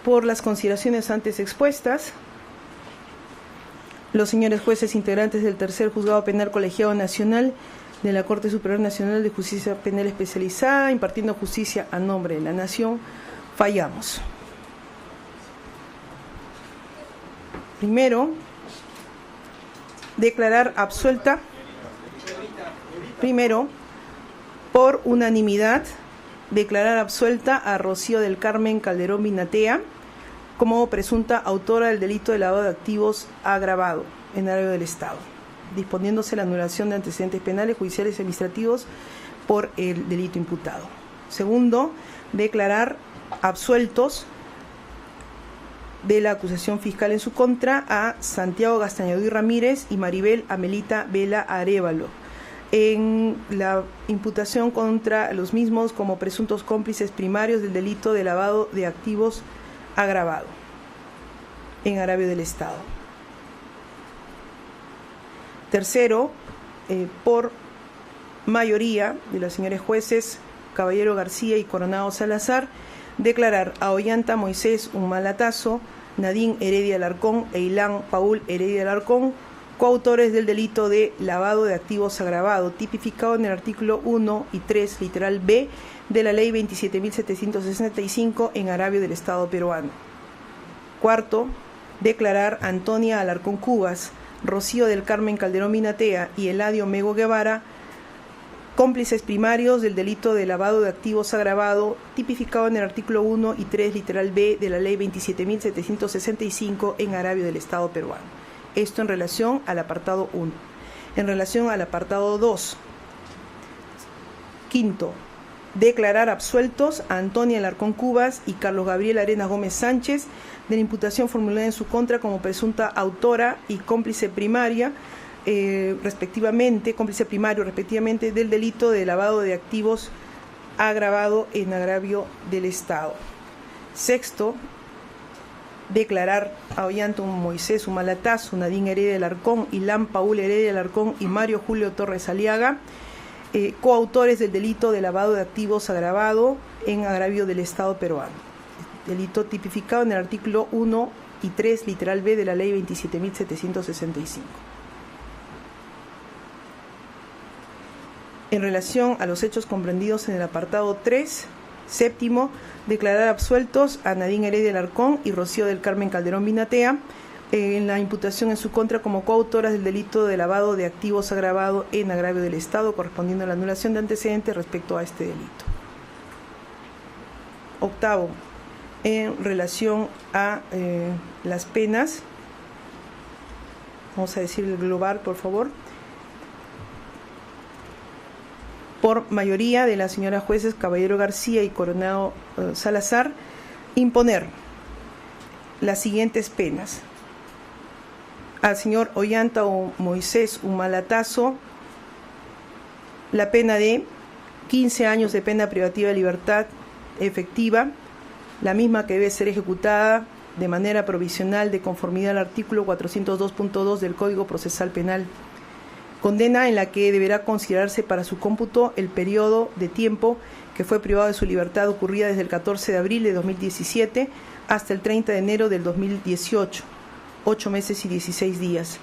Por las consideraciones antes expuestas, los señores jueces integrantes del Tercer Juzgado Penal Colegiado Nacional de la Corte Superior Nacional de Justicia Penal Especializada, impartiendo justicia a nombre de la Nación, fallamos. Primero, declarar absuelta, por unanimidad, declarar absuelta a Rocío del Carmen Calderón Binatea como presunta autora del delito de lavado de activos agravado en agravio del Estado, disponiéndose la anulación de antecedentes penales, judiciales y administrativos por el delito imputado. Segundo, declarar absueltos de la acusación fiscal en su contra a Santiago Gastañaduy Ramírez y Maribel Amelita Vela Arévalo en la imputación contra los mismos como presuntos cómplices primarios del delito de lavado de activos agravado en agravio del Estado. Tercero, por mayoría de los señores jueces Caballero García y Coronado Salazar, declarar a Ollanta Moisés Humalatazo, Nadine Heredia Alarcón e Ilan Paul Heredia Alarcón coautores del delito de lavado de activos agravado, tipificado en el artículo 1 y 3, literal B, de la Ley 27.765 en agravio del Estado peruano. Cuarto, declarar a Antonia Alarcón Cubas, Rocío del Carmen Calderón Binatea y Eladio Mego Guevara, cómplices primarios del delito de lavado de activos agravado, tipificado en el artículo 1 y 3, literal B, de la Ley 27.765 en agravio del Estado peruano. Esto en relación al apartado 1. En relación al apartado 2. Quinto, declarar absueltos a Antonia Alarcón Cubas y Carlos Gabriel Arenas Gómez Sánchez de la imputación formulada en su contra como presunta autora y cómplice primaria, cómplice primario respectivamente del delito de lavado de activos agravado en agravio del Estado. Sexto, declarar a Ollanta Moisés Humalatazo, Nadine Heredia Alarcón, Ilan Paul Heredia Alarcón y Mario Julio Torres Aliaga, coautores del delito de lavado de activos agravado en agravio del Estado peruano. Delito tipificado en el artículo 1 y 3, literal B, de la Ley 27.765. En relación a los hechos comprendidos en el apartado 3, séptimo, declarar absueltos a Nadine Heredia Alarcón y Rocío del Carmen Calderón Binatea en la imputación en su contra como coautoras del delito de lavado de activos agravado en agravio del Estado, correspondiendo a la anulación de antecedentes respecto a este delito. Octavo, en relación a las penas, vamos a decir el global, por favor. Por mayoría de las señoras jueces Caballero García y Coronado Salazar, imponer las siguientes penas. Al señor Ollanta Moisés Humalatazo, la pena de 15 años de pena privativa de libertad efectiva, la misma que debe ser ejecutada de manera provisional de conformidad al artículo 402.2 del Código Procesal Penal. Condena en la que deberá considerarse para su cómputo el periodo de tiempo que fue privado de su libertad ocurrida desde el 14 de abril de 2017 hasta el 30 de enero del 2018, 8 meses y 16 días,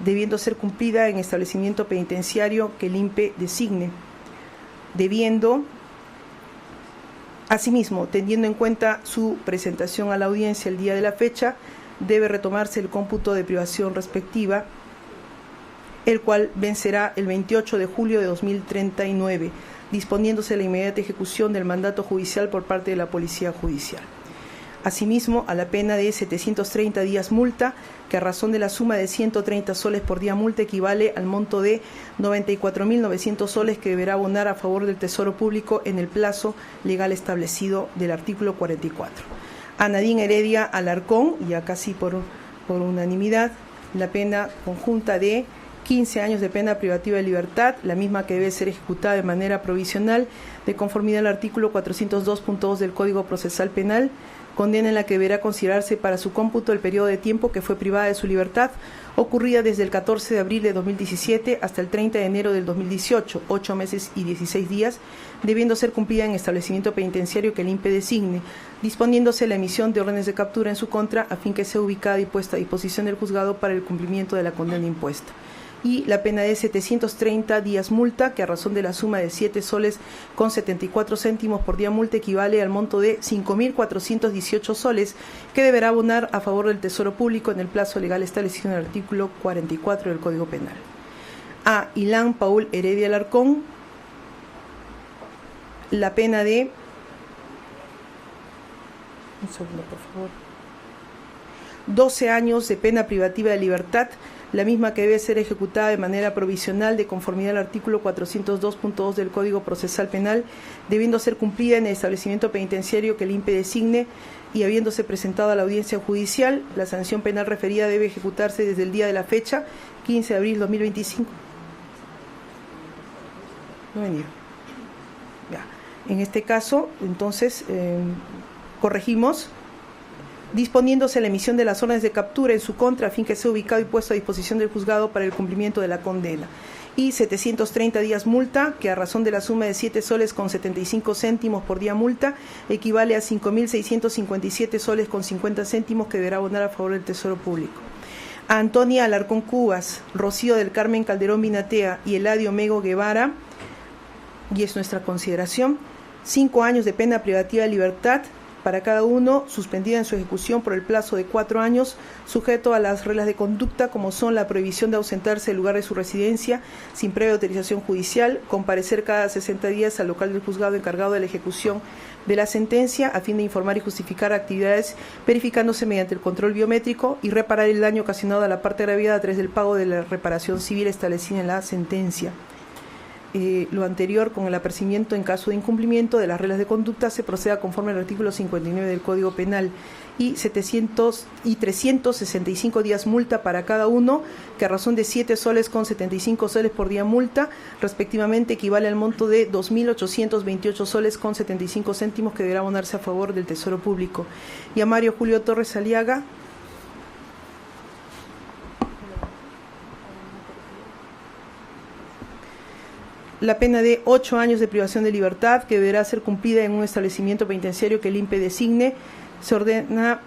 debiendo ser cumplida en establecimiento penitenciario que el INPE designe, debiendo, asimismo, teniendo en cuenta su presentación a la audiencia el día de la fecha, debe retomarse el cómputo de privación respectiva, el cual vencerá el 28 de julio de 2039, disponiéndose la inmediata ejecución del mandato judicial por parte de la Policía Judicial. Asimismo, a la pena de 730 días multa, que a razón de la suma de 130 soles por día multa equivale al monto de 94.900 soles que deberá abonar a favor del Tesoro Público en el plazo legal establecido del artículo 44. A Nadine Heredia Alarcón, y acá sí por unanimidad, la pena conjunta de 15 años de pena privativa de libertad, la misma que debe ser ejecutada de manera provisional, de conformidad al artículo 402.2 del Código Procesal Penal, condena en la que deberá considerarse para su cómputo el periodo de tiempo que fue privada de su libertad, ocurrida desde el 14 de abril de 2017 hasta el 30 de enero del 2018, 8 meses y 16 días, debiendo ser cumplida en establecimiento penitenciario que el INPE designe, disponiéndose la emisión de órdenes de captura en su contra a fin que sea ubicada y puesta a disposición del juzgado para el cumplimiento de la condena impuesta. Y la pena de 730 días multa, que a razón de la suma de 7 soles con 74 céntimos por día multa equivale al monto de 5.418 soles, que deberá abonar a favor del Tesoro Público en el plazo legal establecido en el artículo 44 del Código Penal. A Ilan Paul Heredia Alarcón, la pena de... Un segundo, por favor. 12 años de pena privativa de libertad, la misma que debe ser ejecutada de manera provisional de conformidad al artículo 402.2 del Código Procesal Penal, debiendo ser cumplida en el establecimiento penitenciario que el INPE designe y habiéndose presentado a la audiencia judicial. La sanción penal referida debe ejecutarse desde el día de la fecha, 15 de abril de 2025. No venía. Ya. En este caso, entonces, corregimos, disponiéndose la emisión de las órdenes de captura en su contra a fin que sea ubicado y puesto a disposición del juzgado para el cumplimiento de la condena. Y 730 días multa, que a razón de la suma de 7 soles con 75 céntimos por día multa, equivale a 5.657 soles con 50 céntimos que deberá abonar a favor del Tesoro Público. A Antonia Alarcón Cubas, Rocío del Carmen Calderón Binatea y Eladio Mego Guevara, y es nuestra consideración, 5 años de pena privativa de libertad, para cada uno, suspendida en su ejecución por el plazo de 4 años, sujeto a las reglas de conducta como son la prohibición de ausentarse del lugar de su residencia sin previa autorización judicial, comparecer cada 60 días al local del juzgado encargado de la ejecución de la sentencia a fin de informar y justificar actividades verificándose mediante el control biométrico y reparar el daño ocasionado a la parte agraviada a través del pago de la reparación civil establecida en la sentencia. Lo anterior con el apercibimiento en caso de incumplimiento de las reglas de conducta se proceda conforme al artículo 59 del Código Penal y 365 días multa para cada uno, que a razón de 7 soles con 75 soles por día multa, respectivamente equivale al monto de 2.828 soles con 75 céntimos que deberá abonarse a favor del Tesoro Público. Y a Mario Julio Torres Aliaga, la pena de 8 años de privación de libertad, que deberá ser cumplida en un establecimiento penitenciario que el INPE designe. Se ordena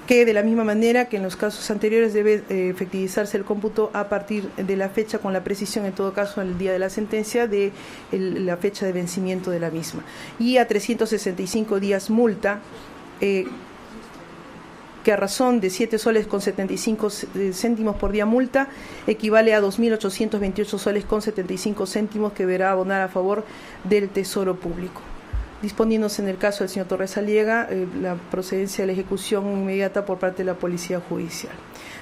que de la misma manera que en los casos anteriores debe efectivizarse el cómputo a partir de la fecha, con la precisión en todo caso el día de la sentencia de la fecha de vencimiento de la misma. Y a 365 días multa, que a razón de 7 soles con 75 céntimos por día multa, equivale a 2.828 soles con 75 céntimos que deberá abonar a favor del Tesoro Público. Disponiéndose en el caso del señor Torres Aliaga la procedencia de la ejecución inmediata por parte de la Policía Judicial.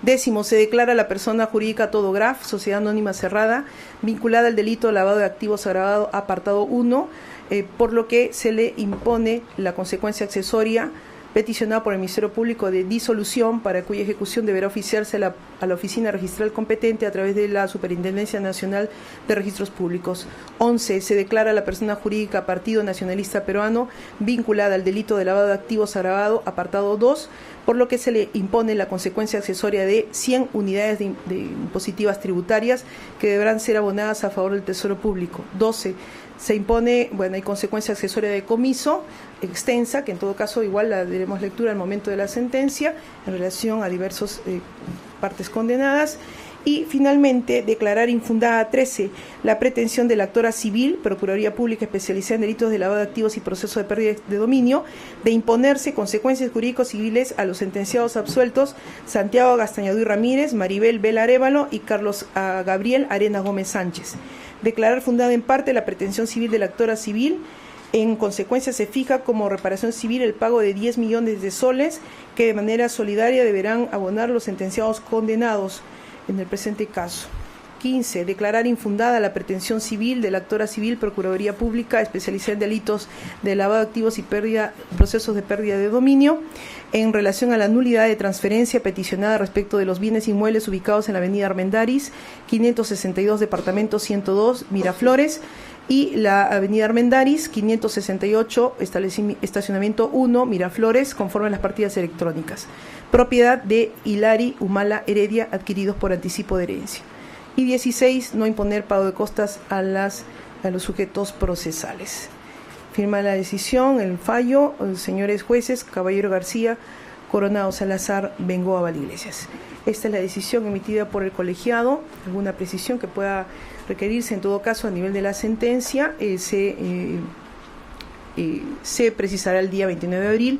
10. Se declara a la persona jurídica Todograf, sociedad anónima cerrada, vinculada al delito de lavado de activos agravado, apartado 1, por lo que se le impone la consecuencia accesoria peticionada por el Ministerio Público de disolución, para cuya ejecución deberá oficiarse a la oficina registral competente a través de la Superintendencia Nacional de Registros Públicos. 11. Se declara a la persona jurídica Partido Nacionalista Peruano vinculada al delito de lavado de activos agravado, apartado 2, por lo que se le impone la consecuencia accesoria de 100 unidades de impositivas tributarias que deberán ser abonadas a favor del Tesoro Público. 12. Se impone, hay consecuencia accesoria de comiso extensa, que en todo caso igual la daremos lectura al momento de la sentencia en relación a diversas partes condenadas. Y finalmente, declarar infundada 13 la pretensión de la actora civil, Procuraduría Pública especializada en delitos de lavado de activos y proceso de pérdida de dominio, de imponerse consecuencias jurídicos civiles a los sentenciados absueltos Santiago Gastañadú y Ramírez, Maribel Vela Arévalo y Carlos Gabriel Arena Gómez Sánchez. Declarar fundada en parte la pretensión civil de la actora civil. En consecuencia, se fija como reparación civil el pago de 10 millones de soles que de manera solidaria deberán abonar los sentenciados condenados en el presente caso. 15. Declarar infundada la pretensión civil de la actora civil Procuraduría Pública especializada en delitos de lavado de activos y procesos de pérdida de dominio en relación a la nulidad de transferencia peticionada respecto de los bienes inmuebles ubicados en la avenida Armendáriz, 562, departamento 102, Miraflores, y la avenida Armendáriz, 568, estacionamiento 1, Miraflores, conforme a las partidas electrónicas, propiedad de Hilary Humala Heredia, adquiridos por anticipo de herencia. Y 16, no imponer pago de costas a los sujetos procesales. Firma la decisión, el fallo, señores jueces, Caballero García, Coronado Salazar, Bengoa Valiglesias. Esta es la decisión emitida por el colegiado. Alguna precisión que pueda requerirse, en todo caso, a nivel de la sentencia, se precisará el día 29 de abril.